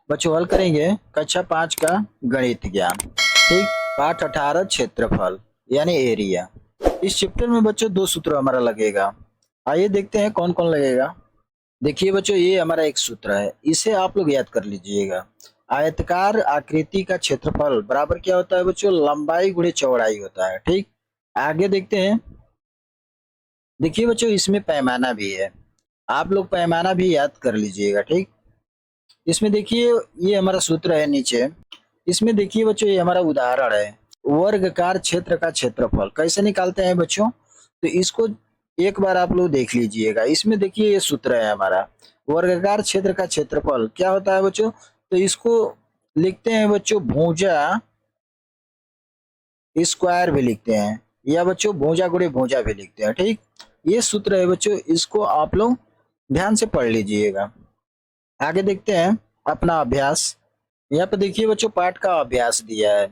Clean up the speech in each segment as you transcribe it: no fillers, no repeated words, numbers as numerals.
बच्चों हल करेंगे कक्षा 5 का गणित ज्ञान। ठीक, पाठ 18 क्षेत्रफल यानी एरिया। इस चैप्टर में बच्चों दो सूत्र हमारा लगेगा। आइए देखते हैं कौन कौन लगेगा। देखिए बच्चों, ये हमारा एक सूत्र है, इसे आप लोग याद कर लीजिएगा। आयताकार आकृति का क्षेत्रफल बराबर क्या होता है बच्चों? लंबाई गुणे चौड़ाई होता है। ठीक, आगे देखते हैं। देखिए बच्चों, इसमें पैमाना भी है, आप लोग पैमाना भी याद कर लीजिएगा। ठीक, इसमें देखिए ये हमारा सूत्र है नीचे। इसमें देखिए बच्चों, ये हमारा उदाहरण है, वर्गाकार क्षेत्र का क्षेत्रफल कैसे निकालते हैं बच्चों। तो इसको एक बार आप लोग देख लीजिएगा। इसमें देखिए ये सूत्र है हमारा, वर्गाकार क्षेत्र का क्षेत्रफल क्या होता है बच्चों। तो इसको लिखते हैं बच्चों भुजा स्क्वायर भी लिखते हैं, या बच्चों भुजा गुणे भुजा भी लिखते हैं। ठीक, ये सूत्र है बच्चों, इसको आप लोग ध्यान से पढ़ लीजिएगा। आगे देखते हैं अपना अभ्यास। यहाँ पे देखिए बच्चों, पाठ का अभ्यास दिया है,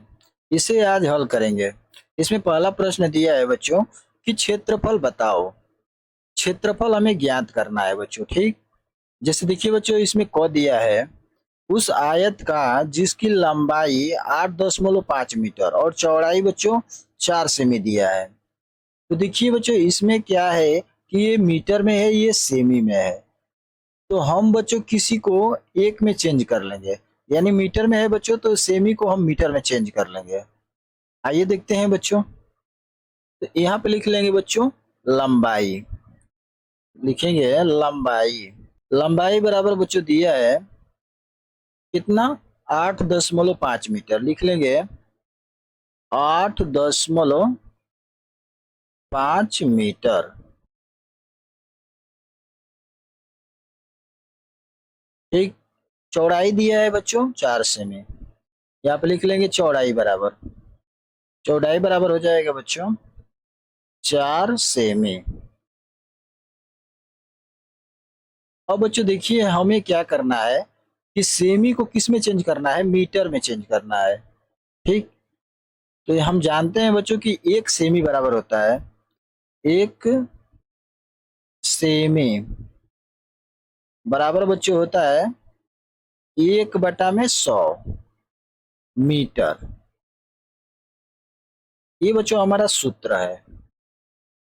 इसे आज हल करेंगे। इसमें पहला प्रश्न दिया है बच्चों कि क्षेत्रफल बताओ। क्षेत्रफल हमें ज्ञात करना है बच्चों। ठीक, जैसे देखिए बच्चों, इसमें क दिया है, उस आयत का जिसकी लंबाई 8.5 मीटर और चौड़ाई बच्चों 4 सेमी दिया है। तो देखिए बच्चों, इसमें क्या है कि ये मीटर में है, ये सेमी में है। तो हम बच्चों किसी को एक में चेंज कर लेंगे, यानी मीटर में है बच्चों तो सेमी को हम मीटर में चेंज कर लेंगे। आइए देखते हैं बच्चों। तो यहाँ पे लिख लेंगे बच्चों लंबाई, लिखेंगे लंबाई। लंबाई बराबर बच्चों दिया है कितना? 8.5 मीटर। लिख लेंगे 8.5 मीटर। ठीक, चौड़ाई दिया है बच्चों 4 सेमी। यहाँ पे लिख लेंगे चौड़ाई बराबर, चौड़ाई बराबर हो जाएगा बच्चों 4 सेमी। अब बच्चों देखिए, हमें क्या करना है कि सेमी को किस में चेंज करना है? मीटर में चेंज करना है। ठीक, तो ये हम जानते हैं बच्चों कि एक सेमी बराबर होता है, एक सेमी बराबर बच्चों होता है 1/100 मीटर। ये बच्चों हमारा सूत्र है।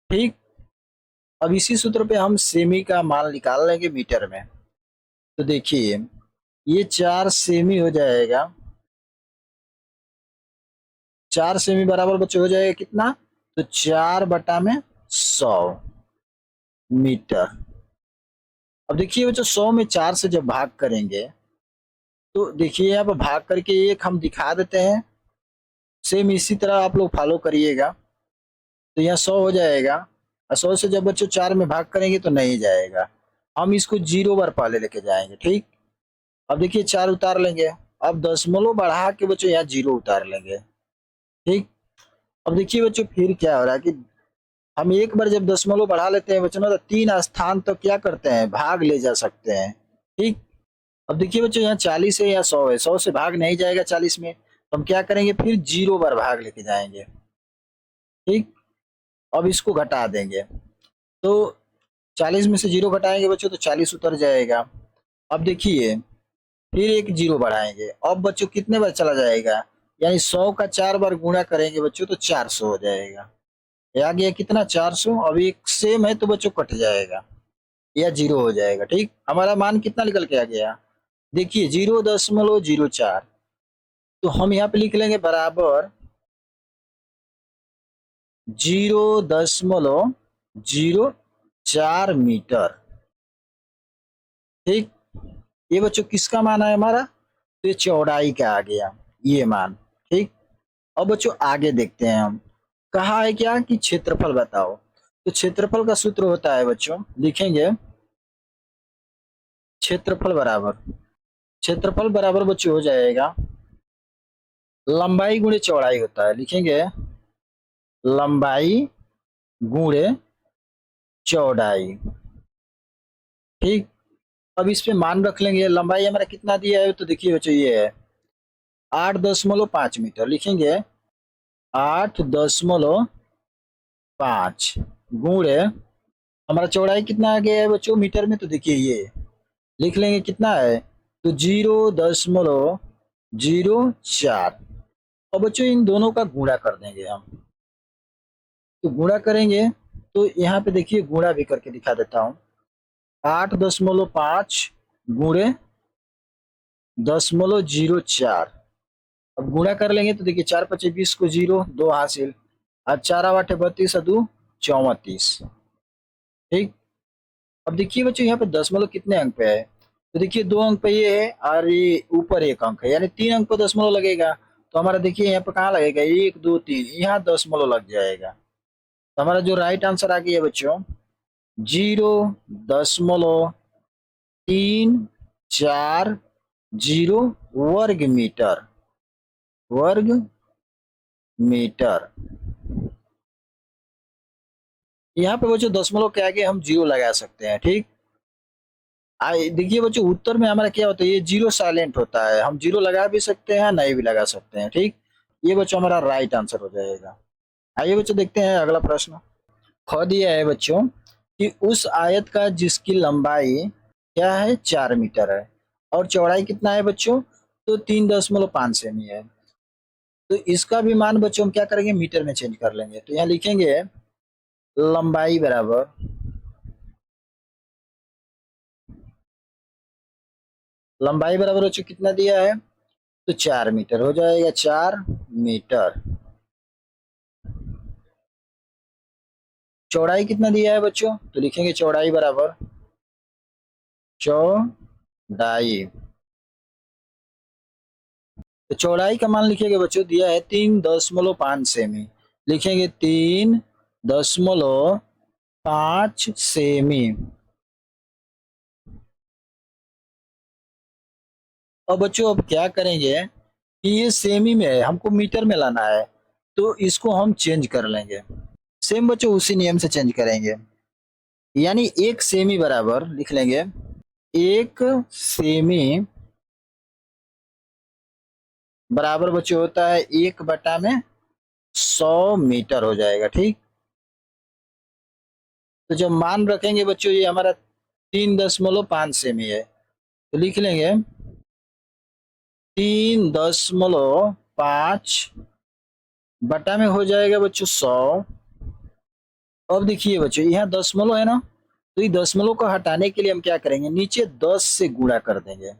ठीक, अब इसी सूत्र पे हम सेमी का मान निकाल लेंगे मीटर में। तो देखिए ये 4 सेमी हो जाएगा, 4 सेमी बराबर बच्चों हो जाएगा कितना? तो 4/100 मीटर। अब देखिए बच्चों, 100 में 4 से जब भाग करेंगे तो देखिए यहाँ पर भाग करके एक हम दिखा देते हैं। सेम इसी तरह आप लोग फॉलो करिएगा। तो यहाँ 100 हो जाएगा, और 100 से जब बच्चों 4 में भाग करेंगे तो नहीं जाएगा, हम इसको 0 बार पहले लेके जाएंगे। ठीक, अब देखिए 4 उतार लेंगे, अब दशमलव बढ़ा के बच्चों यहाँ 0 उतार लेंगे। ठीक, अब देखिए बच्चों फिर क्या हो रहा है कि हम एक बार जब दशमलव बढ़ा लेते हैं बच्चों ना, तो 3 स्थान तक क्या करते हैं? भाग ले जा सकते हैं। ठीक, अब देखिए बच्चों, यहाँ 40 है या 100 है, 100 से भाग नहीं जाएगा 40 में, तो हम क्या करेंगे? फिर 0 बार भाग लेके जाएंगे। ठीक, अब इसको घटा देंगे, तो 40 में से 0 घटाएंगे बच्चों तो 40 उतर जाएगा। अब देखिए फिर एक 0 बढ़ाएंगे, अब बच्चों कितने बार चला जाएगा? यानी 100 का 4 बार गुणा करेंगे बच्चों तो 400 हो जाएगा। ये आ गया कितना? 400। अब एक सेम है तो बच्चों कट जाएगा या 0 हो जाएगा। ठीक, हमारा मान कितना निकल के आ गया? देखिए 0.04। तो हम यहाँ पे लिख लेंगे बराबर 0.04 मीटर। ठीक, ये बच्चों किसका मान है हमारा? तो ये चौड़ाई का आ गया ये मान। ठीक, अब बच्चों आगे देखते हैं हम, कहा है क्या कि क्षेत्रफल बताओ। तो क्षेत्रफल का सूत्र होता है बच्चों, लिखेंगे क्षेत्रफल बराबर बच्चों हो जाएगा लंबाई गुणे चौड़ाई होता है। लिखेंगे लंबाई गुणे चौड़ाई। ठीक, अब इस पे मान रख लेंगे, लंबाई हमारा कितना दिया है? तो देखिए बच्चों ये है 8.5 मीटर। लिखेंगे 8.5 गुणे हमारा चौड़ाई कितना आ गया है बच्चों मीटर में? तो देखिए ये लिख लेंगे कितना है तो 0.04। और बच्चों इन दोनों का गुणा कर देंगे हम। तो गुणा करेंगे तो यहाँ पे देखिए गुणा भी करके दिखा देता हूँ। 8.5 गुणे 0.04। अब गुणा कर लेंगे तो देखिए 4×5 = 20 को 0 2 हासिल। और 4 × 8 = 32 और 2 = 34। ठीक। अब देखिए बच्चों यहाँ पे दशमलव कितने अंक पे है। तो देखिए 2 अंक पे ये है और ये ऊपर 1 अंक है, यानी 3 अंक पे दशमलव लगेगा। तो हमारा देखिए यहाँ पे कहाँ लगेगा, 1 2 3, यहाँ दशमलव लग जाएगा। तो हमारा जो राइट आंसर आ गया बच्चों 0.340 वर्ग मीटर। वर्ग मीटर। यहाँ पे बच्चों दशमलव के आगे हम 0 लगा सकते हैं। ठीक। देखिए बच्चों उत्तर में हमारा क्या होता है, ये 0 साइलेंट होता है, हम 0 लगा भी सकते हैं नहीं भी लगा सकते हैं। ठीक। ये बच्चों हमारा राइट आंसर हो जाएगा। आइए बच्चों देखते हैं अगला प्रश्न। ख दिया है बच्चों कि उस आयत का जिसकी लंबाई क्या है 4 मीटर है और चौड़ाई कितना है बच्चों, तो 3.5 सेमी है। तो इसका भी मान बच्चों हम क्या करेंगे, मीटर में चेंज कर लेंगे। तो यहाँ लिखेंगे लंबाई बराबर बच्चों कितना दिया है, तो 4 मीटर हो जाएगा। 4 मीटर। चौड़ाई कितना दिया है बच्चों, तो लिखेंगे चौड़ाई बराबर चौड़ाई। तो चौड़ाई का मान लिखेंगे बच्चों, दिया है 3.5 सेमी। लिखेंगे 3.5 सेमी। और बच्चों अब क्या करेंगे कि ये सेमी में है, हमको मीटर में लाना है, तो इसको हम चेंज कर लेंगे। सेम बच्चों उसी नियम से चेंज करेंगे। यानी 1 सेमी बराबर लिख लेंगे 1 सेमी बराबर बच्चों होता है 1/100 मीटर हो जाएगा। ठीक। तो जब मान रखेंगे बच्चों ये हमारा 3.5 सेमी है, तो लिख लेंगे 3.5 बटा में हो जाएगा बच्चों 100। अब देखिए बच्चों यहाँ दशमलव है ना, तो ये दशमलव को हटाने के लिए हम क्या करेंगे, नीचे 10 से गुणा कर देंगे।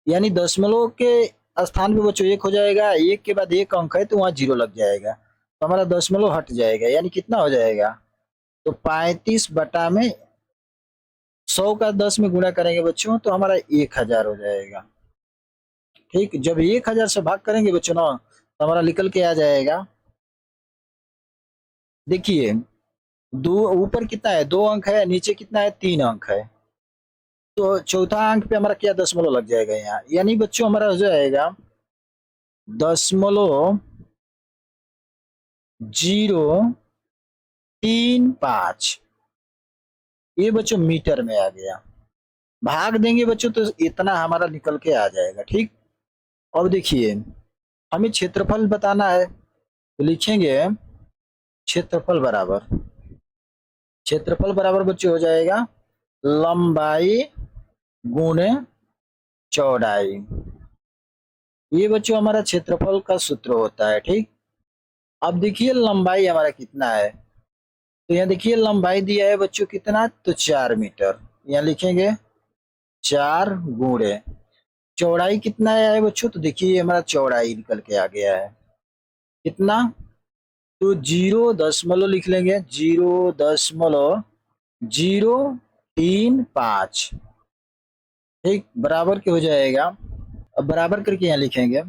यानी दशमलव के स्थान पे बच्चों 1 हो जाएगा, 1 के बाद 1 अंक है तो वहां 0 लग जाएगा, तो हमारा दशमलव हट जाएगा। यानी कितना हो जाएगा, तो 35 बटा में 100 का 10 में गुणा करेंगे बच्चों तो हमारा 1000 हो जाएगा। ठीक। जब 1000 से भाग करेंगे बच्चों ना, तो हमारा निकल के आ जाएगा, देखिए दो ऊपर कितना है, 2 अंक है, नीचे कितना है, 3 अंक है, तो चौथा अंक पे हमारा क्या दशमलव लग जाएगा यहाँ। यानी बच्चों हमारा हो जाएगा 0.035। ये बच्चों मीटर में आ गया। भाग देंगे बच्चों तो इतना हमारा निकल के आ जाएगा। ठीक। अब देखिए हमें क्षेत्रफल बताना है, तो लिखेंगे क्षेत्रफल बराबर बच्चों हो जाएगा लंबाई गुणे चौड़ाई। ये बच्चों हमारा क्षेत्रफल का सूत्र होता है। ठीक। अब देखिए लंबाई हमारा कितना है, तो यहाँ देखिए लंबाई दिया है बच्चों कितना, तो 4 मीटर। यहाँ लिखेंगे 4 गुणे चौड़ाई कितना है बच्चों, तो देखिए हमारा चौड़ाई निकल के आ गया है कितना, तो 0 लिख लेंगे 0.035। ठीक। बराबर के हो जाएगा। अब बराबर करके यहाँ लिखेंगे।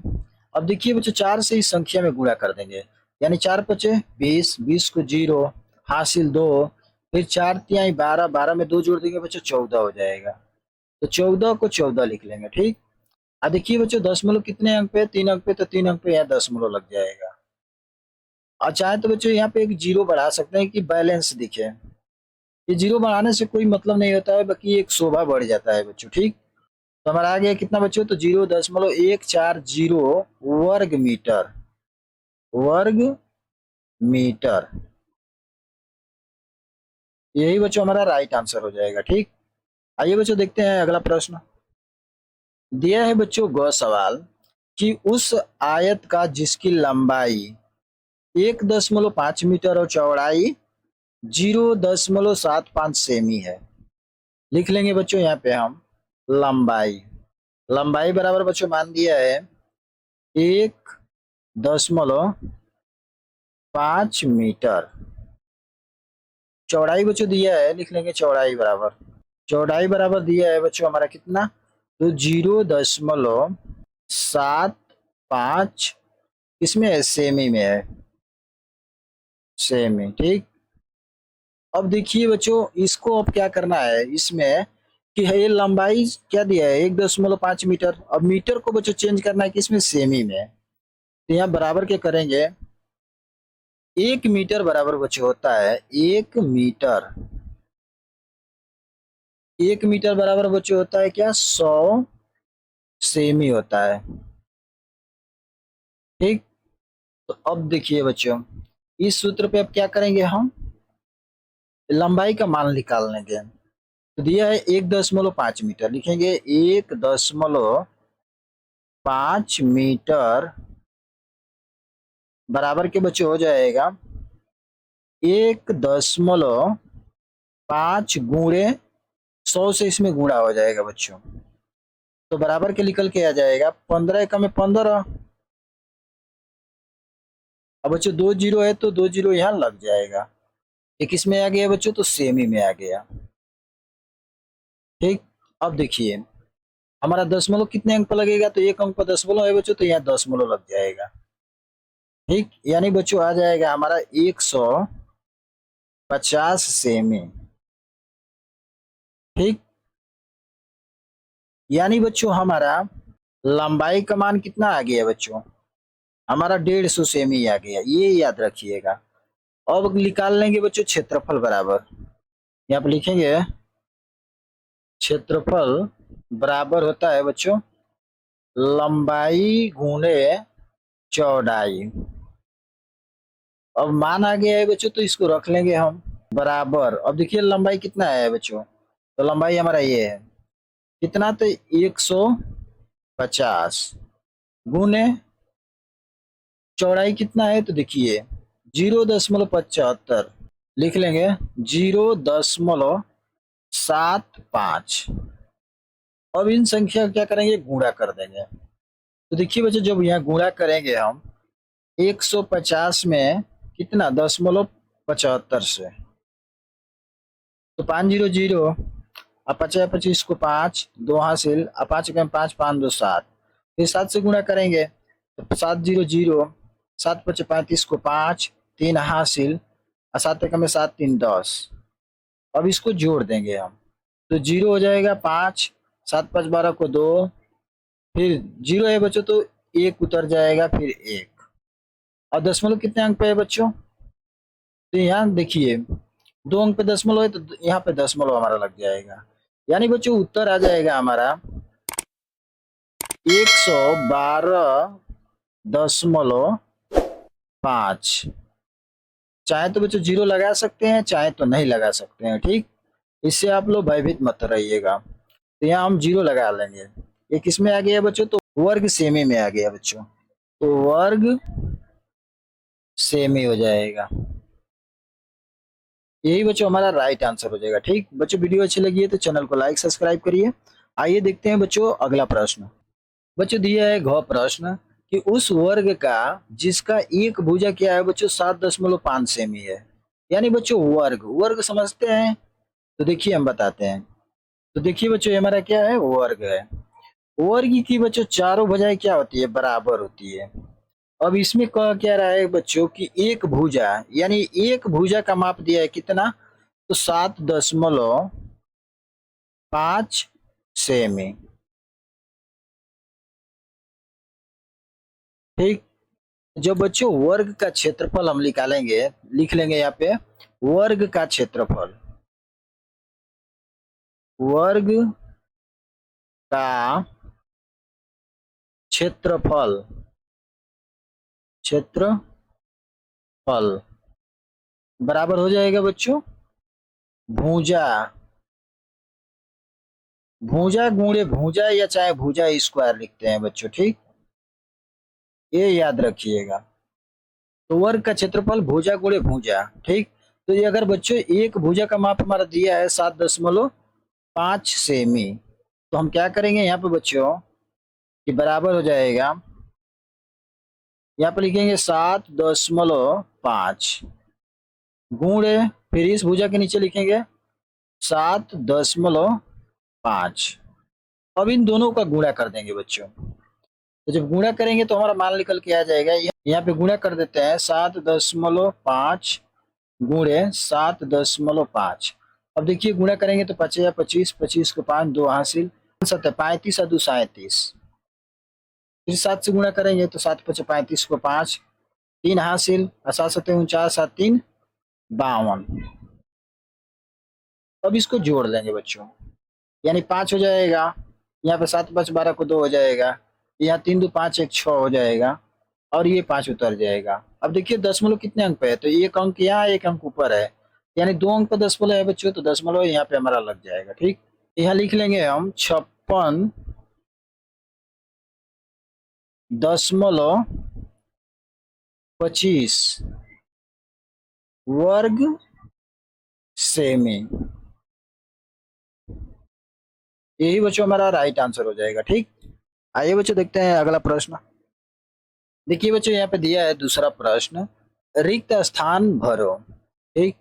अब देखिए बच्चों 4 से इस संख्या में गुणा कर देंगे, यानी 4×5 = 20, 20 को 0 हासिल 2, फिर 4×3 = 12, 12 में 2 जोड़ देंगे बच्चों 14 हो जाएगा, तो 14 को 14 लिख लेंगे। ठीक। अब देखिए बच्चों दशमलव कितने अंक पे, 3 अंक पे, तो 3 अंक पे यहाँ दशमलव लग जाएगा। और चाहे तो बच्चों यहाँ पे एक 0 बढ़ा सकते हैं कि बैलेंस दिखे। ये 0 बढ़ाने से कोई मतलब नहीं होता है, बाकी एक शोभा बढ़ जाता है बच्चों। ठीक। तो हमारा आ गया कितना बच्चों, तो 0.140 वर्ग मीटर। वर्ग मीटर। यही बच्चों हमारा राइट आंसर हो जाएगा। ठीक। आइए बच्चों देखते हैं अगला प्रश्न। दिया है बच्चों ग सवाल कि उस आयत का जिसकी लंबाई 1.5 मीटर और चौड़ाई 0.75 सेमी है। लिख लेंगे बच्चों यहाँ पे हम लंबाई। लंबाई बराबर बच्चों मान दिया है 1.5 मीटर। चौड़ाई बच्चों दिया है, लिख लेंगे चौड़ाई बराबर। चौड़ाई बराबर दिया है बच्चों हमारा कितना, तो 0.75 इसमें है, सेमी में है, सेमी। ठीक, अब देखिए बच्चों इसको अब क्या करना है इसमें कि ये लंबाई क्या दिया है 1.5 मीटर। अब मीटर को बच्चों चेंज करना है कि इसमें सेमी में। तो यहाँ बराबर क्या करेंगे, 1 मीटर बराबर बच्चों होता है 1 मीटर। 1 मीटर बराबर बच्चों होता है क्या, 100 सेमी होता है। ठीक, तो अब देखिए बच्चों इस सूत्र पे अब क्या करेंगे, हम लंबाई का मान निकाल लेंगे। तो दिया है 1.5 मीटर, लिखेंगे 1.5 मीटर बराबर के बच्चों हो जाएगा 1.5 गुणे 100 से इसमें गुणा हो जाएगा बच्चों। तो बराबर के निकल के आ जाएगा 15 एकम में 15। अब बच्चों 2 जीरो है तो 2 जीरो यहाँ लग जाएगा। एक इसमें आ गया बच्चों तो सेमी में आ गया। ठीक, अब देखिए हमारा दशमलव कितने अंक पर लगेगा, तो एक अंक पर दशमलव है बच्चों, तो यहाँ दशमलव लग जाएगा। ठीक, यानी बच्चों आ जाएगा हमारा 150 सेमी। ठीक, यानी बच्चों हमारा लंबाई का मान कितना आ गया बच्चों, हमारा 150 सेमी आ गया, ये याद रखिएगा। अब निकाल लेंगे बच्चों क्षेत्रफल बराबर। यहाँ पर लिखेंगे क्षेत्रफल बराबर होता है बच्चों लंबाई गुणे चौड़ाई। अब मान आ गया है बच्चों तो इसको रख लेंगे हम बराबर। अब देखिए लंबाई कितना है बच्चों, तो लंबाई हमारा ये है कितना, तो 150 गुने चौड़ाई कितना है, तो देखिए 0.75 लिख लेंगे 0.75। अब इन संख्या क्या करेंगे, गुणा कर देंगे। तो देखिए बच्चों जब यहाँ गुणा करेंगे हम 150 में कितना 0.75 से, तो 500 अब 50 25 को 5 दो हासिल, अब 5 के 5 5 2 7, फिर 7 से गुणा करेंगे तो 700 7 5 35 को 5 3 हासिल, और 7 एक में 7 3 10। अब इसको जोड़ देंगे हम तो 0 हो जाएगा 5, 7 5 12 को 2, फिर 0 है बच्चों तो 1 उतर जाएगा, फिर 1। और दशमलव कितने अंक पे है बच्चों, तो यहाँ देखिए 2 अंक पे दशमलव है तो यहाँ पे दशमलव हमारा लग जाएगा। यानी बच्चों उत्तर आ जाएगा हमारा 112.5। चाहे तो बच्चों 0 लगा सकते हैं, चाहे तो नहीं लगा सकते हैं। ठीक, इससे आप लोग भयभीत मत रहिएगा। तो यहाँ हम 0 लगा लेंगे। ये किस में आ गया बच्चों, तो वर्ग सेमी में आ गया बच्चों, तो वर्ग सेमी हो जाएगा। यही बच्चों हमारा राइट आंसर हो जाएगा। ठीक बच्चों, वीडियो अच्छी लगी है तो चैनल को लाइक सब्सक्राइब करिए। आइए देखते हैं बच्चों अगला प्रश्न। बच्चों दिया है घ प्रश्न कि उस वर्ग का जिसका एक भुजा क्या है बच्चों 7.5 सेमी है। यानी बच्चों वर्ग, वर्ग समझते हैं, तो देखिए हम बताते हैं। तो देखिए बच्चों हमारा क्या है, वर्ग है। वर्ग की बच्चों चारों भुजाएं क्या होती है, बराबर होती है। अब इसमें कह क्या रहा है बच्चों की एक भुजा, यानी एक भुजा का माप दिया है कितना, तो 7.5 सेमी। ठीक, जो बच्चों वर्ग का क्षेत्रफल हम निकालेंगे, लिख लेंगे यहाँ पे वर्ग का क्षेत्रफल। वर्ग का क्षेत्रफल, क्षेत्रफल बराबर हो जाएगा बच्चों भुजा भुजा गुणे भुजा या चाहे भुजा स्क्वायर लिखते हैं बच्चों, ठीक, ये याद रखिएगा। तो वर्ग का क्षेत्रफल भुजा गुणे भुजा, ठीक। तो ये अगर बच्चों एक भुजा का माप हमारा दिया है 7.5 सेमी, तो हम क्या करेंगे यहाँ पे बच्चों कि बराबर हो जाएगा, यहाँ पे लिखेंगे 7.5 गुणे, फिर इस भुजा के नीचे लिखेंगे 7.5। अब इन दोनों का गुणा कर देंगे बच्चों। तो जब गुणा करेंगे तो हमारा मान निकल के आ जाएगा, यहाँ पे गुणा कर देते हैं 7.5 गुणे 7.5। अब देखिए गुणा करेंगे तो 5 या 25, 25 को 5, 2 हासिल, 35 और 2 37। फिर 7 से गुणा करेंगे तो 7 5 35 को 5, 3 हासिल, 7 7 49, 7 3 52। अब इसको जोड़ लेंगे बच्चों, यानी 5 हो जाएगा, यहाँ पे 7 5 12 को 2 हो जाएगा, यहाँ 3 2 5 1 6 हो जाएगा, और ये 5 उतर जाएगा। अब देखिए दशमलव कितने अंक पे है, तो एक अंक यहाँ, एक अंक ऊपर है, यानी 2 अंक पर दशमलव है बच्चों, तो दशमलव यहाँ पे हमारा लग जाएगा, ठीक। यहाँ लिख लेंगे हम 56.25 वर्ग सेमी। यही बच्चों हमारा राइट आंसर हो जाएगा, ठीक। आइए बच्चों देखते हैं अगला प्रश्न। देखिए बच्चों यहाँ पे दिया है दूसरा प्रश्न, रिक्त स्थान भरो, ठीक।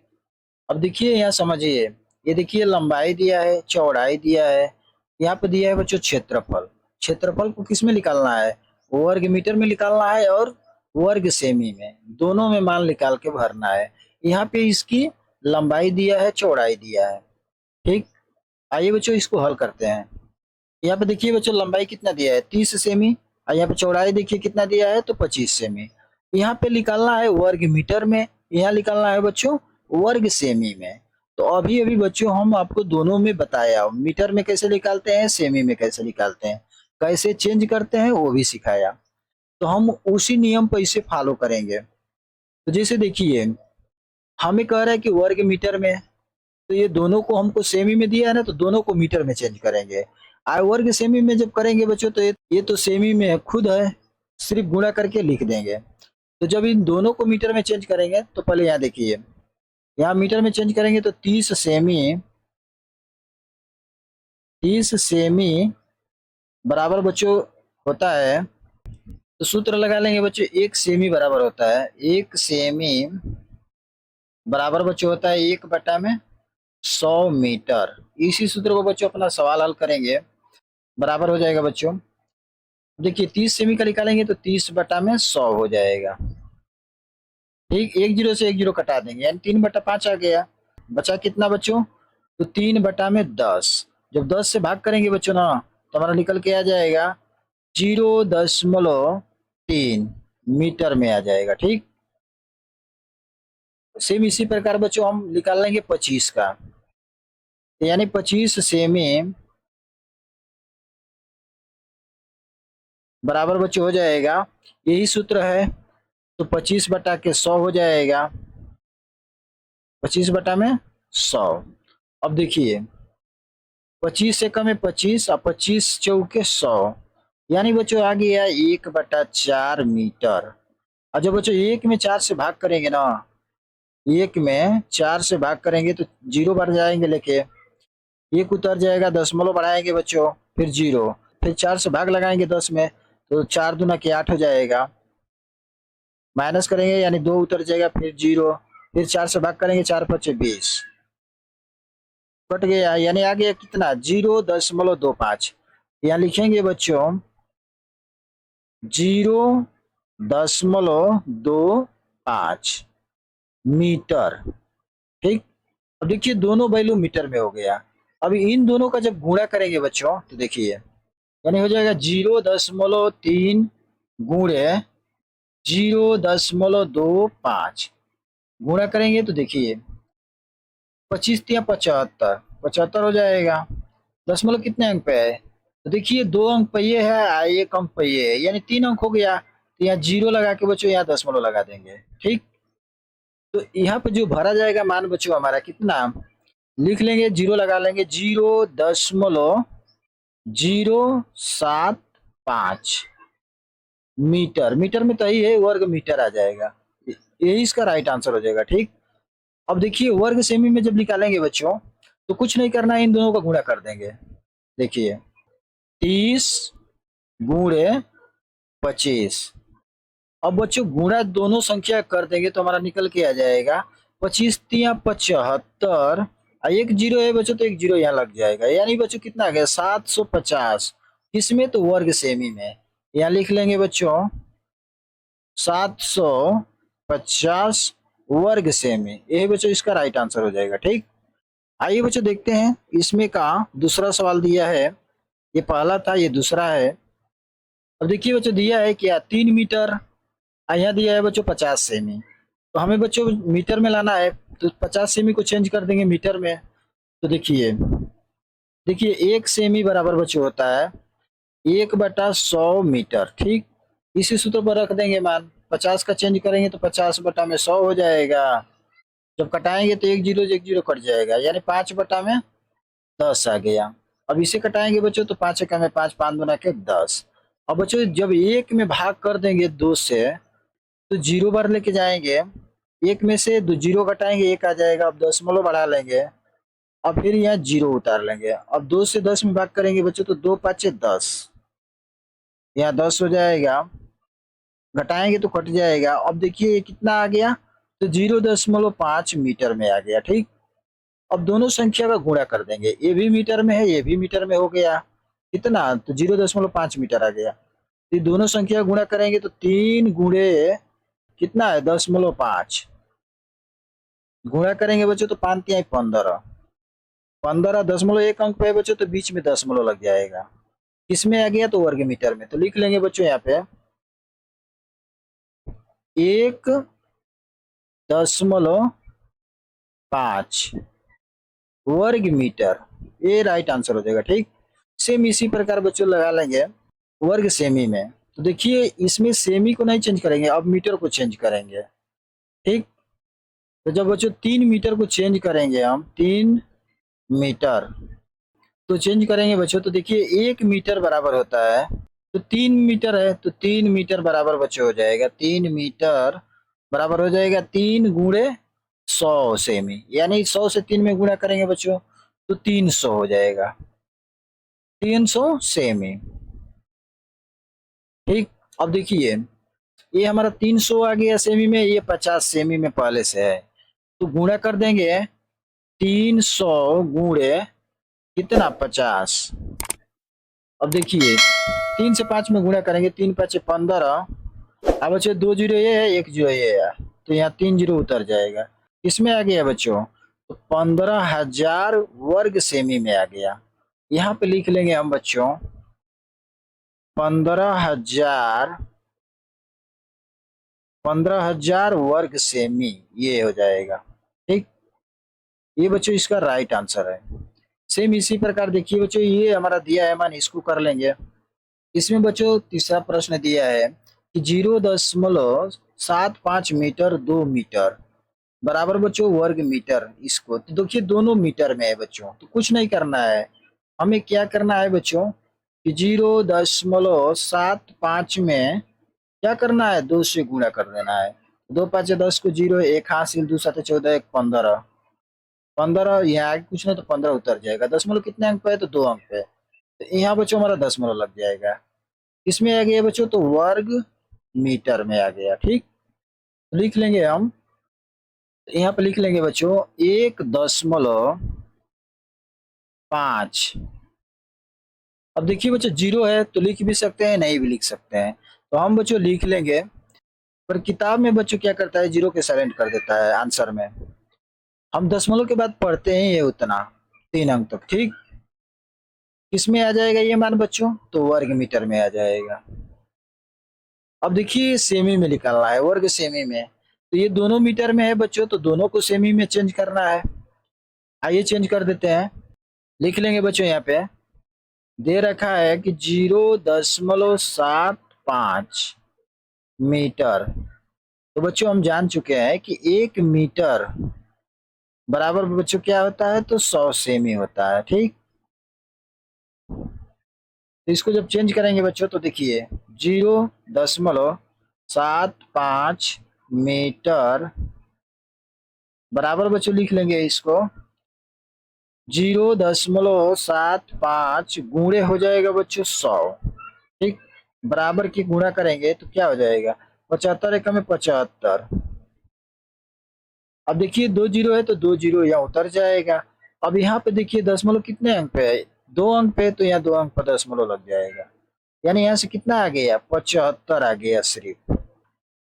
अब देखिए यहाँ समझिए, ये देखिए लंबाई दिया है, चौड़ाई दिया है, यहाँ पे दिया है बच्चों क्षेत्रफल। क्षेत्रफल को किस में निकालना है, वर्ग मीटर में निकालना है और वर्ग सेमी में, दोनों में मान निकाल के भरना है। यहाँ पे इसकी लंबाई दिया है, चौड़ाई दिया है, ठीक। आइए बच्चों इसको हल करते हैं। यहाँ पे देखिए बच्चों लंबाई कितना दिया है 30 सेमी, और यहाँ पे चौड़ाई देखिए कितना दिया है तो 25 सेमी। यहाँ पे निकालना है वर्ग मीटर में, यहाँ निकालना है बच्चों वर्ग सेमी में। तो अभी अभी बच्चों हम आपको दोनों में बताया, मीटर में कैसे निकालते हैं, सेमी में कैसे निकालते हैं, कैसे चेंज करते हैं वो भी सिखाया। तो हम उसी नियम पर इसे फॉलो करेंगे। तो जैसे देखिए हमें कह रहा है कि वर्ग मीटर में, तो ये दोनों को हमको सेमी में दिया है ना, तो दोनों को मीटर में चेंज करेंगे। आय वर्ग सेमी में जब करेंगे बच्चों तो ये तो सेमी में खुद है, सिर्फ गुणा करके लिख देंगे। तो जब इन दोनों को मीटर में चेंज करेंगे तो पहले यहाँ देखिए, यहाँ मीटर में चेंज करेंगे तो 30 सेमी बराबर बच्चों होता है, तो सूत्र लगा लेंगे बच्चों, 1 सेमी बराबर होता है, 1 सेमी बराबर बच्चों होता है 1/100 मीटर। इसी सूत्र को बच्चों अपना सवाल हल करेंगे, बराबर हो जाएगा बच्चों, देखिए 30 सेमी का निकालेंगे तो 30/100 हो जाएगा, ठीक। 1 0 से 1 0 कटा देंगे, यानी 3/5 आ गया। बचा कितना बच्चों, तो 3/10। जब 10 से भाग करेंगे बच्चों ना, तो हमारा निकल के आ जाएगा 0.3 मीटर में आ जाएगा, ठीक। सेम इसी प्रकार बच्चों हम निकाल लेंगे 25 का, यानी 25 सेमी बराबर बच्चों हो जाएगा, यही सूत्र है, तो 25/100 हो जाएगा, 25/100। अब देखिए 25 से कम है 25 और 25 चौके 100, यानी बच्चों आ गया 1/4 मीटर। और जब बच्चों 1 में 4 से भाग करेंगे ना, 1 में 4 से भाग करेंगे तो 0 बढ़ जाएंगे, लेके 1 उतर जाएगा, दशमलव बढ़ाएंगे बच्चों, फिर 0, फिर 4 से भाग लगाएंगे 10 में, तो 4 दूना के 8 हो जाएगा, माइनस करेंगे यानी 2 उतर जाएगा, फिर 0, फिर 4 से भाग करेंगे, 4 5 20 कट गया, यानी आ गया कितना 0.25। यहाँ लिखेंगे बच्चों 0.25 मीटर, ठीक। अब देखिए दोनों वैल्यू मीटर में हो गया। अब इन दोनों का जब गुणा करेंगे बच्चों तो देखिए, यानी हो जाएगा 0.3 गुणे 0.25 गुणा करेंगे तो देखिए 25 या 75, 75 हो जाएगा। दशमलव कितने अंक पे है, तो देखिए 2 अंक पे ये है, 1 अंक पे ये है, यानी 3 अंक हो गया। तो यहाँ 0 लगा के बच्चों यहाँ दशमलव लगा देंगे, ठीक। तो यहाँ पे जो भरा जाएगा मान बच्चों हमारा कितना, लिख लेंगे 0 लगा लेंगे, 0.25 075 मीटर। मीटर में तो ही है, वर्ग मीटर आ जाएगा। यही इसका राइट आंसर हो जाएगा। ठीक, अब देखिए वर्ग सेमी में जब निकालेंगे बच्चों तो कुछ नहीं करना है, इन दोनों का गुणा कर देंगे। देखिए 30 × 25। अब बच्चों गुणा दोनों संख्या कर देंगे तो हमारा निकल के आ जाएगा 25×3 = 75। एक जीरो है बच्चों तो एक जीरो यहाँ लग जाएगा, यानी बच्चों कितना आ गया 750। किसमें तो वर्ग सेमी में। यहाँ लिख लेंगे बच्चों 750 वर्ग सेमी, यही बच्चों इसका राइट आंसर हो जाएगा। ठीक, आइए बच्चों देखते हैं इसमें का दूसरा सवाल दिया है। ये पहला था, ये दूसरा है। अब देखिए बच्चों दिया है क्या 3 मीटर, यहाँ दिया है बच्चों 50 सेमी। तो हमें बच्चों मीटर में लाना है, तो 50 सेमी को चेंज कर देंगे मीटर में। तो देखिए देखिए 1 सेमी बराबर बच्चों होता है 1/100 मीटर। ठीक, इसी सूत्र पर रख देंगे मान, 50 का चेंज करेंगे तो 50/100 हो जाएगा। जब कटाएंगे तो एक जीरो एक जीरो कट जाएगा, यानी 5/10 आ गया। अब इसे कटाएंगे बच्चों तो 5 का में 5, 5 दूना के 10। अब बच्चों जब एक में भाग कर देंगे 2 से तो जीरो बार लेके जाएंगे, एक में से दो जीरो घटाएंगे एक आ जाएगा। अब दशमलव बढ़ा लेंगे, अब फिर यहाँ जीरो उतार लेंगे। अब 2 से 10 में भाग करेंगे बच्चों तो 2×5 = 10, यहाँ 10 हो जाएगा। घटाएंगे तो कट जाएगा। अब देखिए ये कितना आ गया, तो 0.5 मीटर में आ गया। ठीक, अब दोनों संख्या का गुणा कर देंगे, ये भी मीटर में है ये भी मीटर में हो गया। कितना, तो 0.5 मीटर आ गया। ये दोनों संख्या गुणा करेंगे तो 3 गुणे कितना है 10.5, गुणा करेंगे बच्चों तो 5×3 = 15। 15.1 अंक पे है बच्चों तो बीच में दशमलव लग जाएगा। किसमें आ गया तो वर्ग मीटर में। तो लिख लेंगे बच्चों यहाँ पे 1.5 वर्ग मीटर, ये राइट आंसर हो जाएगा। ठीक, सेम इसी प्रकार बच्चों लगा लेंगे वर्ग सेमी में। तो देखिए इसमें सेमी को नहीं चेंज करेंगे, अब मीटर को चेंज करेंगे। ठीक, तो जब बच्चों 3 मीटर को चेंज करेंगे हम 3 मीटर, तो चेंज करेंगे बच्चों तो देखिए 1 मीटर बराबर होता है, तो 3 मीटर है तो 3 मीटर बराबर बच्चों हो जाएगा 3 मीटर बराबर हो जाएगा 3×100 सेमी, यानी 100 से 3 में गुणा करेंगे बच्चों तो 300 हो जाएगा, 300 सेमी। ठीक, अब देखिए ये हमारा 300 आ गया सेमी में, ये 50 सेमी में पहले से है, तो गुणा कर देंगे 300 गुणे कितना 50। अब देखिए 3 से 5 में गुणा करेंगे, 3×5 = 15। अब बच्चों 2 जीरो ये है 1 जीरो ये है, तो यहाँ 3 जीरो उतर जाएगा। इसमें आ गया बच्चों तो 15,000 वर्ग सेमी में आ गया। यहाँ पे लिख लेंगे हम बच्चों 15,000 वर्ग सेमी, ये हो जाएगा। ठीक, ये बच्चों इसका राइट आंसर है। सेम इसी प्रकार देखिए बच्चों ये हमारा दिया है मान, इसको कर लेंगे। इसमें बच्चों तीसरा प्रश्न दिया है कि 0.75 मीटर 2 मीटर बराबर बच्चों वर्ग मीटर। इसको तो देखिए दोनों मीटर में है बच्चों, तो कुछ नहीं करना है, हमें क्या करना है बच्चों कि 0.75 में क्या करना है 2 से गुणा कर देना है। 2×5 = 10 को जीरो, एक हासिल, 2×7 = 14, 1 15, 15 यहाँ कुछ नहीं तो 15 उतर जाएगा। दशमलव कितने अंक पे है तो 2 अंक पे, तो यहाँ बच्चों हमारा दशमलव लग जाएगा। इसमें आ गया बच्चों तो वर्ग मीटर में आ गया। ठीक, लिख लेंगे हम, यहाँ पे लिख लेंगे बच्चों 1.5। अब देखिए बच्चों जीरो है तो लिख भी सकते हैं नहीं भी लिख सकते हैं, तो हम बच्चों लिख लेंगे। पर किताब में बच्चों क्या करता है जीरो के साइलेंट कर देता है आंसर में। हम दशमलव के बाद पढ़ते हैं ये उतना 3 अंक तक। ठीक, किसमें आ जाएगा ये मान बच्चों तो वर्ग मीटर में आ जाएगा। अब देखिए सेमी में निकालना है, वर्ग सेमी में, तो ये दोनों मीटर में है बच्चों तो दोनों को सेमी में चेंज करना है। आइए चेंज कर देते हैं, लिख लेंगे बच्चों यहाँ पे दे रखा है कि 0.75 मीटर, तो बच्चों हम जान चुके हैं कि 1 मीटर बराबर बच्चों क्या होता है तो 100 सेमी होता है। ठीक, इसको जब चेंज करेंगे बच्चों तो देखिए 0.75 मीटर बराबर बच्चों लिख लेंगे इसको 0.75 गुणे हो जाएगा बच्चों 100। ठीक, बराबर की गुणा करेंगे तो क्या हो जाएगा 75 एकम में 75। अब देखिए 2 जीरो है तो 2 जीरो यहाँ उतर जाएगा। अब यहाँ पे देखिए दशमलव कितने अंक पे है 2 अंक पे, तो यहाँ 2 अंक पर दशमलव लग जाएगा। यानी यहाँ से कितना आ गया 75 आ गया सिर्फ।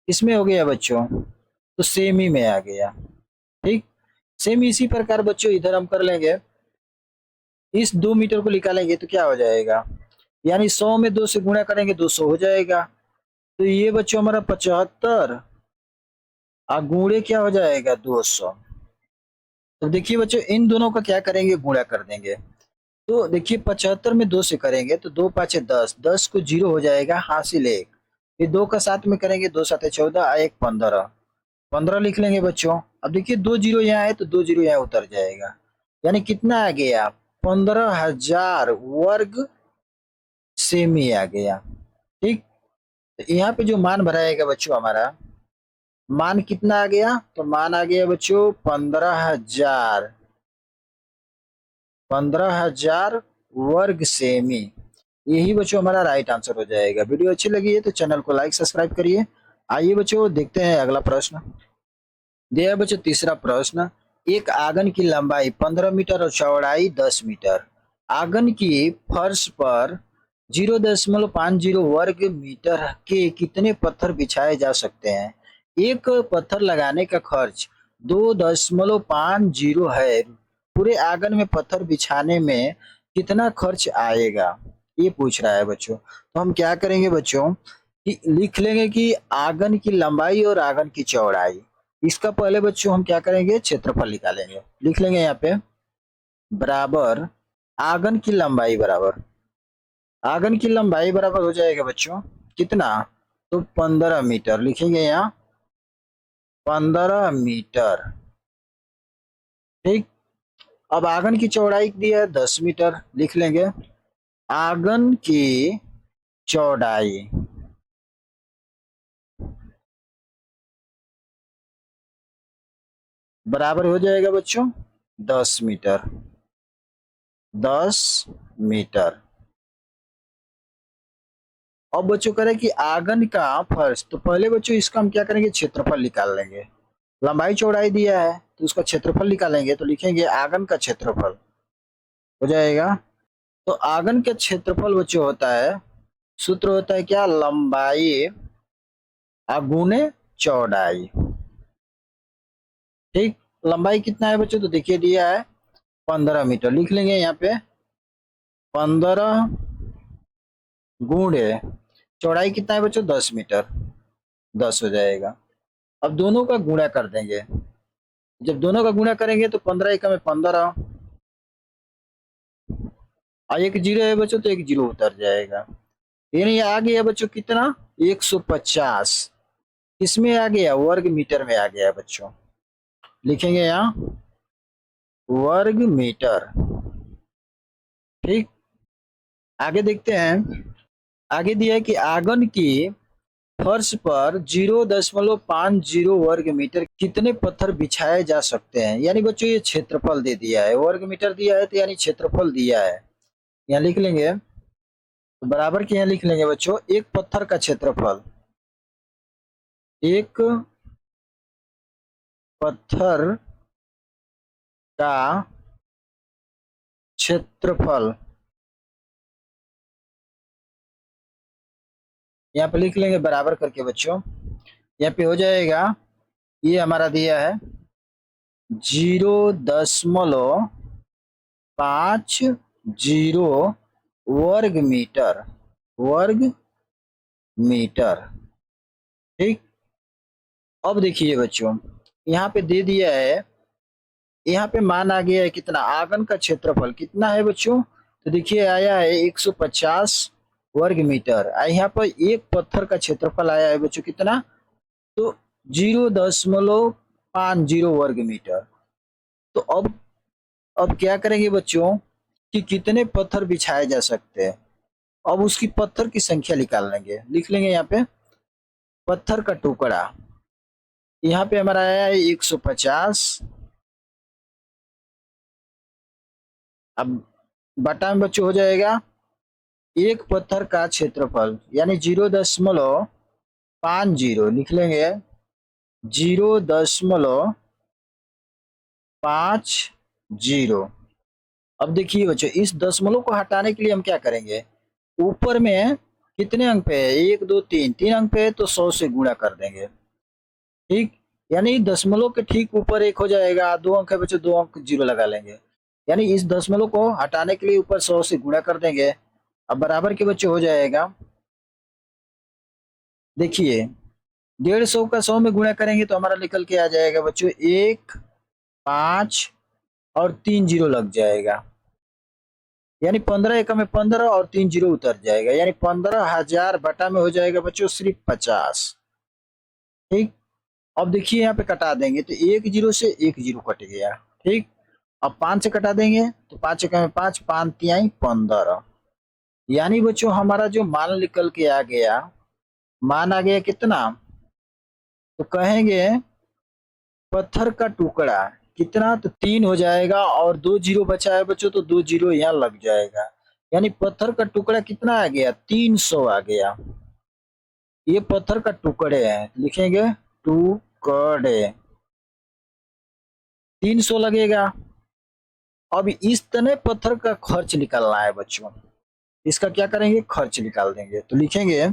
इसमें हो गया बच्चों तो सेमी में आ गया। ठीक, सेम इसी प्रकार बच्चों इधर हम कर लेंगे। इस 2 मीटर को निकालेंगे तो क्या हो जाएगा, यानी 100 में 2 से गुणा करेंगे 200 हो जाएगा। तो ये बच्चों हमारा 75 और गुणे क्या हो जाएगा 200। तो देखिए बच्चों इन दोनों का क्या करेंगे गुणा कर देंगे। तो देखिए 75 में 2 से करेंगे तो 2 पाँचे 10, 10 को 0 हो जाएगा, हासिल 1। फिर 2 का 7 में करेंगे 2 7 14, 1 15, 15 लिख लेंगे बच्चों। अब देखिए 2 जीरो यहाँ है तो 2 जीरो यहाँ उतर जाएगा। यानी कितना आ गया 15,000 वर्ग सेमी आ गया। ठीक, तो यहाँ पे जो मान भराएगा बच्चों हमारा मान कितना आ गया, तो मान आ गया बच्चों 15,000, 15,000 वर्ग सेमी। यही बच्चों हमारा राइट आंसर हो जाएगा। वीडियो अच्छी लगी है तो चैनल को लाइक सब्सक्राइब करिए। आइए बच्चों देखते हैं अगला प्रश्न। दिया बच्चों तीसरा प्रश्न, एक आंगन की लंबाई 15 मीटर और चौड़ाई 10 मीटर। आंगन की फर्श पर 0.50 वर्ग मीटर के कितने पत्थर बिछाए जा सकते हैं। एक पत्थर लगाने का खर्च 2.50 है। पूरे आंगन में पत्थर बिछाने में कितना खर्च आएगा, ये पूछ रहा है बच्चों। तो हम क्या करेंगे बच्चों कि लिख लेंगे कि आंगन की लंबाई और आंगन की चौड़ाई। इसका पहले बच्चों हम क्या करेंगे क्षेत्रफल निकालेंगे। लिख लेंगे यहाँ पे बराबर आंगन की लंबाई बराबर, आंगन की लंबाई बराबर हो जाएगा बच्चों कितना, तो 15 मीटर लिखेंगे यहाँ 15 मीटर। ठीक, अब आंगन की चौड़ाई दिया है 10 मीटर, लिख लेंगे आंगन की चौड़ाई बराबर हो जाएगा बच्चों 10 मीटर, 10 मीटर। अब बच्चों करें कि आंगन का फर्श, तो पहले बच्चों इसका हम क्या करेंगे क्षेत्रफल निकाल लेंगे। लंबाई चौड़ाई दिया है तो उसका क्षेत्रफल निकालेंगे, तो लिखेंगे आंगन का क्षेत्रफल हो जाएगा। तो आंगन का क्षेत्रफल बच्चों होता है, सूत्र होता है क्या, लंबाई गुणे चौड़ाई। ठीक, लंबाई कितना है बच्चों, तो देखिए दिया है 15 मीटर, लिख लेंगे यहाँ पे 15 गुणे चौड़ाई कितना है बच्चों 10 मीटर, 10 हो जाएगा। अब दोनों का गुणा कर देंगे। जब दोनों का गुणा करेंगे तो 15 एकम में 15 और एक जीरो है बच्चों तो एक जीरो उतर जाएगा। यानी आ गया बच्चों कितना 150, इसमें आ गया वर्ग मीटर में आ गया बच्चों, लिखेंगे यहाँ वर्ग मीटर। ठीक, आगे देखते हैं। आगे दिया है कि आंगन की फर्श पर 0.50 वर्ग मीटर कितने पत्थर बिछाए जा सकते हैं। यानी बच्चों ये क्षेत्रफल दे दिया है, वर्ग मीटर दिया है तो यानी क्षेत्रफल दिया है। यहाँ लिख लेंगे तो बराबर के यहाँ लिख लेंगे बच्चों एक पत्थर का क्षेत्रफल, एक पत्थर का क्षेत्रफल, यहाँ पे लिख लेंगे बराबर करके बच्चों। यहाँ पे हो जाएगा ये हमारा दिया है 0.50 वर्ग मीटर, वर्ग मीटर। ठीक, अब देखिए बच्चों यहाँ पे दे दिया है, यहाँ पे मान आ गया है कितना, आंगन का क्षेत्रफल कितना है बच्चों, तो देखिए आया है 150 वर्ग मीटर। यहाँ पर एक पत्थर का क्षेत्रफल आया है बच्चों कितना, तो 0.50 वर्ग मीटर। तो अब क्या करेंगे बच्चों कि कितने पत्थर बिछाए जा सकते हैं। अब उसकी पत्थर की संख्या निकाल लेंगे, लिख लेंगे यहाँ पे पत्थर का टुकड़ा। यहाँ पे हमारा आया है 150। अब बटा में बच्चों हो जाएगा एक पत्थर का क्षेत्रफल, यानी 0.50 लिख लेंगे, 0.50। अब देखिए बच्चों, इस दशमलव को हटाने के लिए हम क्या करेंगे, ऊपर में कितने अंक पे है, 1 2 3 अंक पे है, तो 100 से गुणा कर देंगे। ठीक, यानी दशमलव के ठीक ऊपर एक हो जाएगा, 2 अंक है बच्चों, 2 अंक जीरो लगा लेंगे, यानी इस दशमलव को हटाने के लिए ऊपर 100 से गुणा कर देंगे। अब बराबर के बच्चों हो जाएगा, देखिए 150 का 100 में गुणा करेंगे तो हमारा निकल के आ जाएगा बच्चों 1 5 और 3 जीरो लग जाएगा, यानी 15 एकम में 15 और 3 जीरो उतर जाएगा, यानी 15,000 बटा में हो जाएगा बच्चों सिर्फ 50। ठीक, अब देखिए यहाँ पे कटा देंगे तो 1 जीरो से 1 जीरो कट गया। ठीक, अब 5 से कटा देंगे तो 5 एकम में 5, 5 तिहाई 15, यानी बच्चों हमारा जो मान निकल के आ गया, मान आ गया कितना, तो कहेंगे पत्थर का टुकड़ा कितना, तो 3 हो जाएगा, और 2 जीरो बचा है बच्चों, तो 2 जीरो यहाँ लग जाएगा, यानी पत्थर का टुकड़ा कितना आ गया, 300 आ गया। ये पत्थर का टुकड़े हैं, लिखेंगे टुकड़े, 300 लगेगा। अब इस तने पत्थर का खर्च निकालना है बच्चों, इसका क्या करेंगे, खर्च निकाल देंगे, तो लिखेंगे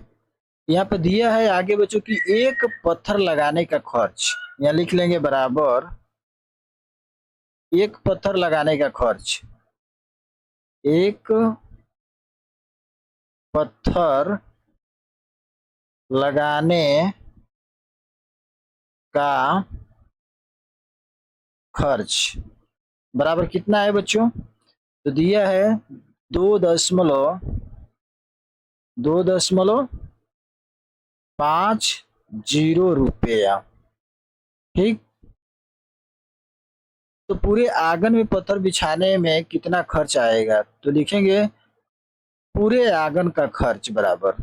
यहाँ पे दिया है आगे बच्चों की एक पत्थर लगाने का खर्च, यहाँ लिख लेंगे बराबर एक पत्थर लगाने का खर्च, एक पत्थर लगाने का खर्च बराबर कितना है बच्चों, तो दिया है 2.50 रुपया। ठीक, तो पूरे आंगन में पत्थर बिछाने में कितना खर्च आएगा, तो लिखेंगे पूरे आंगन का खर्च बराबर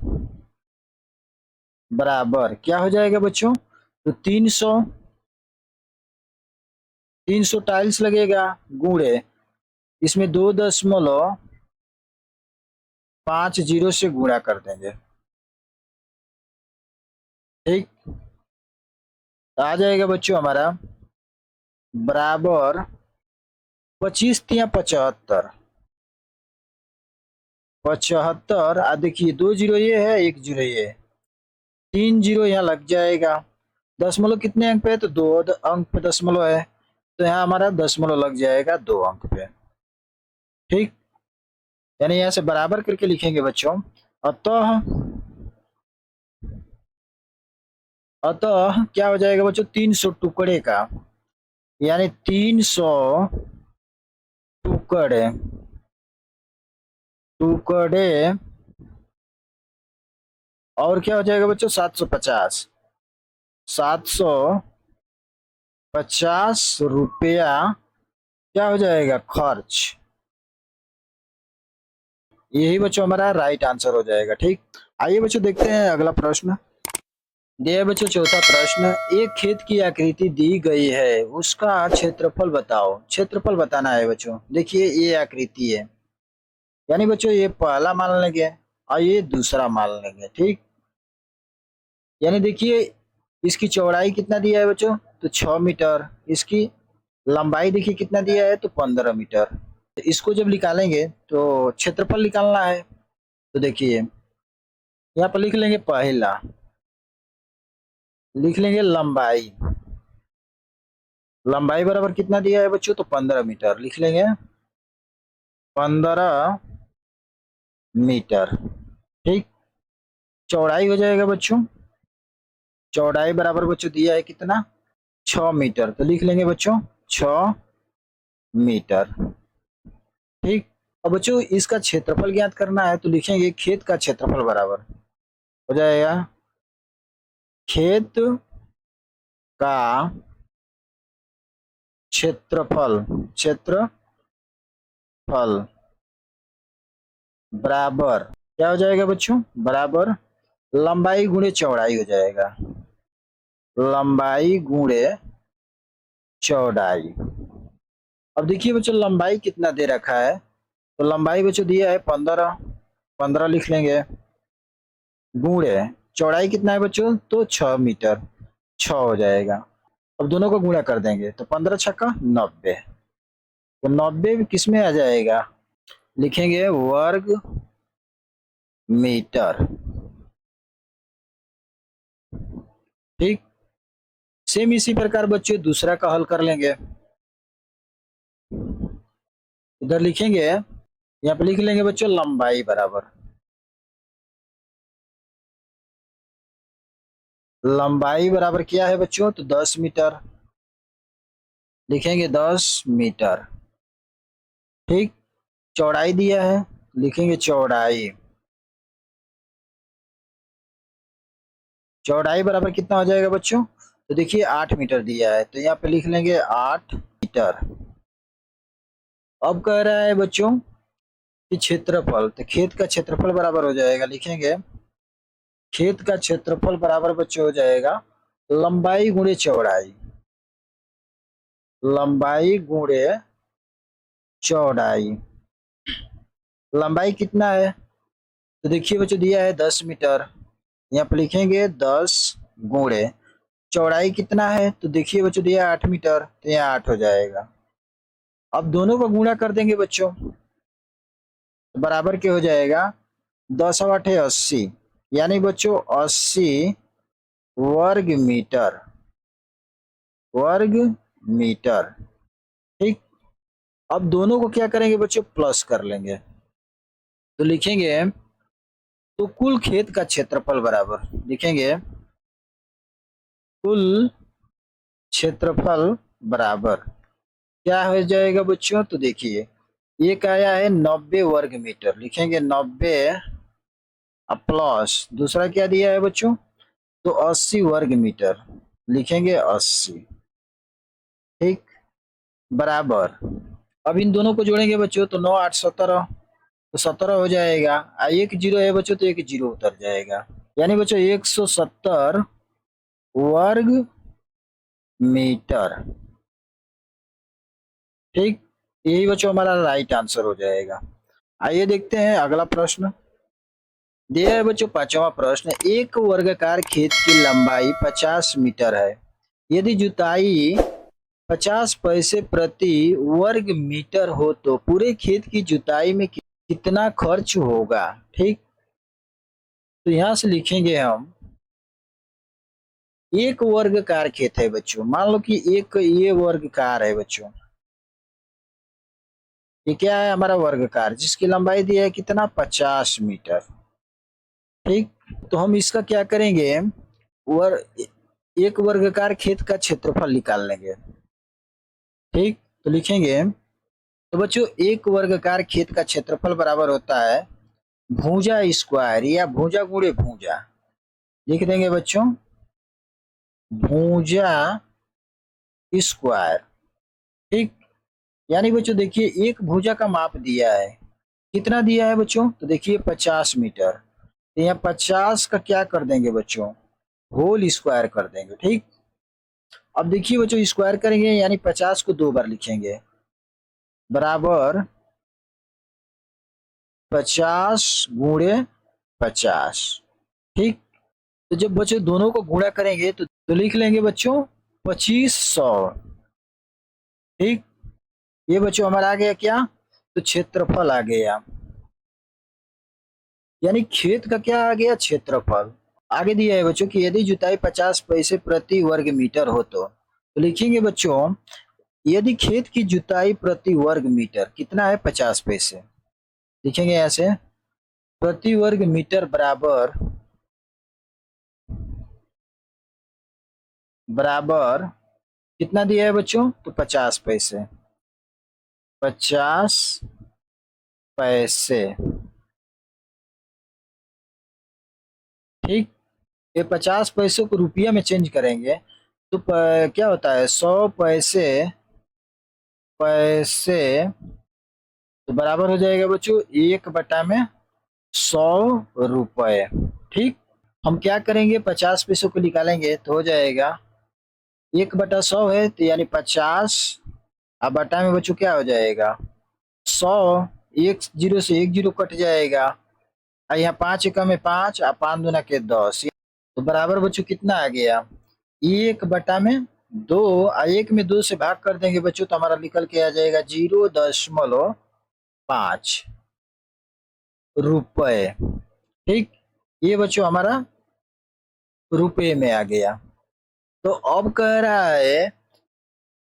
बराबर क्या हो जाएगा बच्चों, तो 300 टाइल्स लगेगा, गुणे इसमें 2.50 से गुणा कर देंगे। ठीक, तो आ जाएगा बच्चों हमारा बराबर 25 तिया 75, 75। देखिए 2 जीरो ये है, 1 जीरो ये, 3 जीरो यहाँ लग जाएगा, दशमलव कितने अंक पे है, तो 2 अंक पे दशमलव है, तो यहाँ हमारा दशमलव लग जाएगा 2 अंक पे। ठीक, यानी यहाँ से बराबर करके लिखेंगे बच्चों, अतः अतः क्या हो जाएगा बच्चों, 300 टुकड़े का, यानी 300 टुकड़े टुकड़े और क्या हो जाएगा बच्चों, 750 रुपया क्या हो जाएगा, खर्च। यही बच्चों हमारा राइट आंसर हो जाएगा। ठीक, आइए बच्चों देखते हैं अगला प्रश्न। दिया है बच्चों चौथा प्रश्न, एक खेत की आकृति दी गई है, उसका क्षेत्रफल बताओ। क्षेत्रफल बताना है बच्चों, देखिए ये आकृति है, यानी बच्चों ये पहला मान लेंगे और ये दूसरा मान लेंगे। ठीक, यानी देखिए इसकी चौड़ाई कितना दिया है बच्चों, तो 6 मीटर, इसकी लंबाई देखिए कितना दिया है, तो 15 मीटर। तो इसको जब निकालेंगे तो क्षेत्रफल निकालना है, तो देखिए यहाँ पर लिख लेंगे, पहला लिख लेंगे लंबाई, लंबाई बराबर कितना दिया है बच्चों, तो 15 मीटर, लिख लेंगे 15 मीटर। ठीक, चौड़ाई हो जाएगा बच्चों, चौड़ाई बराबर बच्चों दिया है कितना, 6 मीटर, तो लिख लेंगे बच्चों 6 मीटर। ठीक, अब बच्चों इसका क्षेत्रफल ज्ञात करना है, तो लिखेंगे खेत का क्षेत्रफल बराबर हो जाएगा खेत का क्षेत्रफल बराबर क्या हो जाएगा बच्चों, बराबर लंबाई गुणे चौड़ाई हो जाएगा, लंबाई गुणे चौड़ाई। अब देखिए बच्चों लंबाई कितना दे रखा है, तो लंबाई बच्चों दिया है 15, 15 लिख लेंगे, गुणे चौड़ाई कितना है बच्चों, तो 6 मीटर, 6 हो जाएगा। अब दोनों को गुणा कर देंगे तो 15 छक्का 90, तो 90 किस में आ जाएगा, लिखेंगे वर्ग मीटर। ठीक, सेम इसी प्रकार बच्चों दूसरा का हल कर लेंगे। इधर लिखेंगे, यहाँ पे लिख लेंगे बच्चों लंबाई बराबर, लंबाई बराबर क्या है बच्चों, तो 10 मीटर, लिखेंगे 10 मीटर। ठीक, चौड़ाई दिया है, लिखेंगे चौड़ाई, चौड़ाई बराबर कितना हो जाएगा बच्चों, तो देखिए 8 मीटर दिया है, तो यहाँ पे लिख लेंगे 8 मीटर। अब कह रहा है बच्चों कि क्षेत्रफल, तो खेत का क्षेत्रफल बराबर हो जाएगा, लिखेंगे खेत का क्षेत्रफल बराबर बच्चों हो जाएगा लंबाई गुणे चौड़ाई, लंबाई गुणे चौड़ाई। लंबाई कितना है, तो देखिए बच्चों दिया है 10 मीटर, यहाँ पे लिखेंगे 10 गुणे चौड़ाई कितना है, तो देखिए बच्चों दिया है 8 मीटर, तो यहाँ 8 हो जाएगा। अब दोनों को गुणा कर देंगे बच्चों, तो बराबर क्या हो जाएगा, 10 8 80, यानी बच्चों 80 वर्ग मीटर, वर्ग मीटर। ठीक, अब दोनों को क्या करेंगे बच्चों, प्लस कर लेंगे, तो लिखेंगे तो कुल खेत का क्षेत्रफल बराबर, लिखेंगे कुल क्षेत्रफल बराबर क्या हो जाएगा बच्चों, तो देखिए एक आया है 90 वर्ग मीटर, लिखेंगे 90 प्लस दूसरा क्या दिया है बच्चों, तो 80 वर्ग मीटर, लिखेंगे 80। ठीक, बराबर, अब इन दोनों को जोड़ेंगे बच्चों तो 9 8 17, तो 17 हो जाएगा, एक जीरो है बच्चों तो एक जीरो उतर जाएगा, यानी बच्चों 170 वर्ग मीटर। ठीक, यही बच्चों हमारा राइट आंसर हो जाएगा। आइए देखते हैं अगला प्रश्न। दिया है बच्चों पांचवा प्रश्न, एक वर्गाकार खेत की लंबाई 50 मीटर है, यदि जुताई 50 पैसे प्रति वर्ग मीटर हो तो पूरे खेत की जुताई में कितना खर्च होगा। ठीक, तो यहां से लिखेंगे हम एक वर्गाकार खेत है बच्चों, मान लो कि एक ये वर्गाकार है बच्चों, ये क्या है हमारा वर्गाकार जिसकी लंबाई दी है कितना 50 मीटर। ठीक, तो हम इसका क्या करेंगे, एक वर्गाकार खेत का क्षेत्रफल निकाल लेंगे। ठीक, तो लिखेंगे तो बच्चों एक वर्गाकार खेत का क्षेत्रफल बराबर होता है भुजा स्क्वायर या भुजा गुणे भुजा, लिख देंगे बच्चों भुजा स्क्वायर। ठीक, यानी बच्चों देखिए एक भुजा का माप दिया है, कितना दिया है बच्चों, तो देखिए 50 मीटर, तो यहाँ 50 का क्या कर देंगे बच्चों, होल स्क्वायर कर देंगे। ठीक, अब देखिए बच्चों स्क्वायर करेंगे यानी 50 को 2 बार लिखेंगे, बराबर 50 गुणे 50। ठीक, तो जब बच्चों दोनों को गुणा करेंगे तो लिख लेंगे बच्चों 2500। ठीक, ये बच्चों हमारा आ गया क्या, तो क्षेत्रफल आ गया, यानी खेत का क्या आ गया, क्षेत्रफल। आगे दिया है बच्चों कि यदि जुताई 50 पैसे प्रति वर्ग मीटर हो तो लिखेंगे बच्चों यदि खेत की जुताई प्रति वर्ग मीटर कितना है 50 पैसे, लिखेंगे ऐसे प्रति वर्ग मीटर बराबर बराबर कितना दिया है बच्चों, तो 50 पैसे, 50 पैसे। ठीक, ये 50 पैसे को रुपया में चेंज करेंगे तो क्या होता है 100 पैसे, पैसे तो बराबर हो जाएगा बच्चों 1/100। 100 रुपए। ठीक, हम क्या करेंगे, 50 पैसों को निकालेंगे तो हो जाएगा 1/100 है तो यानी 50, अब बटा में बच्चों क्या हो जाएगा 100, एक जीरो से एक जीरो कट जाएगा, और यहाँ 5 एकम में 5 और 5 दूना के 10, तो बराबर बच्चों कितना आ गया 1/2, और 1 में 2 से भाग कर देंगे बच्चों तो हमारा निकल के आ जाएगा 0.5 रुपए। ठीक, ये बच्चों हमारा रुपए में आ गया। तो अब कह रहा है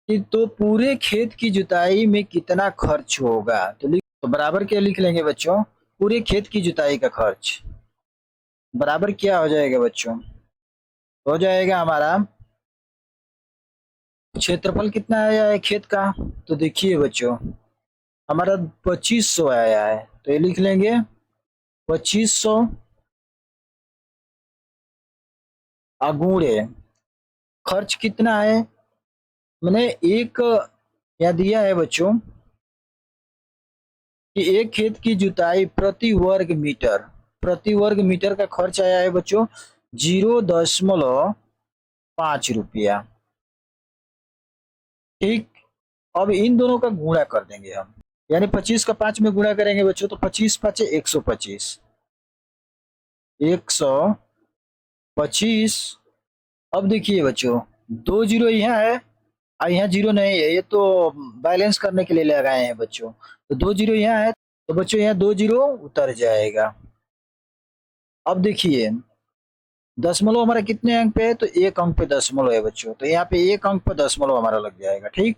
कि तो पूरे खेत की जुताई में कितना खर्च होगा, तो बराबर क्या लिख लेंगे बच्चों, पूरे खेत की जुताई का खर्च बराबर क्या हो जाएगा बच्चों, हो जाएगा हमारा क्षेत्रफल कितना आया है खेत का, तो देखिए बच्चों हमारा 2500 आया है, तो ये लिख लेंगे 2500 अगुणे खर्च कितना है, मैंने एक यहाँ दिया है बच्चों कि एक खेत की जुताई प्रति वर्ग मीटर का खर्च आया है बच्चों 0.5 रुपया। ठीक, अब इन दोनों का गुणा कर देंगे हम, यानी 25 का 5 में गुणा करेंगे बच्चों तो 25 5 125, 125। अब देखिए बच्चों 2 जीरो यहाँ है और यहाँ जीरो नहीं है, ये तो बैलेंस करने के लिए लगाए हैं बच्चों, तो 2 जीरो यहाँ है तो बच्चों यहाँ 2 जीरो उतर जाएगा। अब देखिए दशमलव हमारा कितने अंक पे है, तो 1 अंक पे दशमलव है बच्चों, तो यहाँ पे 1 अंक पे दशमलव हमारा लग जाएगा। ठीक,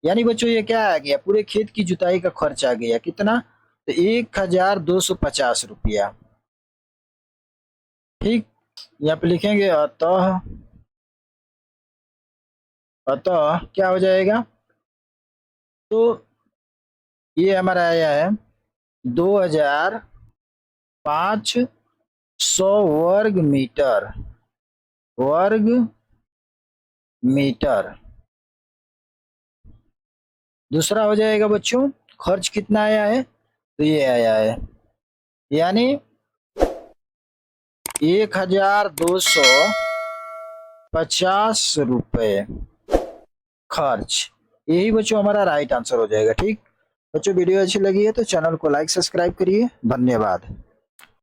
यानी बच्चों ये क्या आ गया, पूरे खेत की जुताई का खर्च आ गया कितना, तो 1250 रुपया। ठीक, यहाँ पे लिखेंगे अतः क्या हो जाएगा, तो ये हमारा आया है 2500 वर्ग मीटर। दूसरा हो जाएगा बच्चों खर्च कितना आया है, तो ये आया है यानी 1250 रुपए खर्च, यही बच्चों हमारा राइट आंसर हो जाएगा। ठीक बच्चों, वीडियो अच्छी लगी है तो चैनल को लाइक सब्सक्राइब करिए, धन्यवाद।